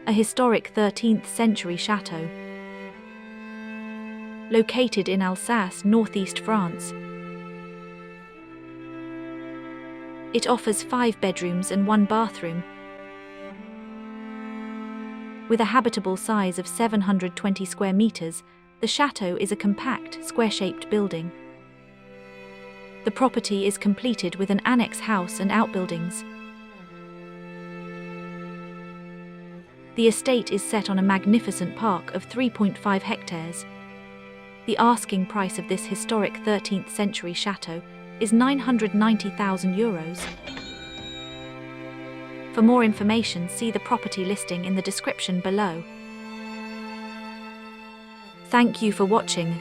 a historic 13th century chateau. Located in Alsace, northeast France. It offers 5 bedrooms and 1 bathroom, with a habitable size of 720 square meters. The chateau is a compact, square-shaped building. The property is completed with an annex house and outbuildings. The estate is set on a magnificent park of 3.5 hectares. The asking price of this historic 13th century chateau is €990,000. For more information, see the property listing in the description below. Thank you for watching.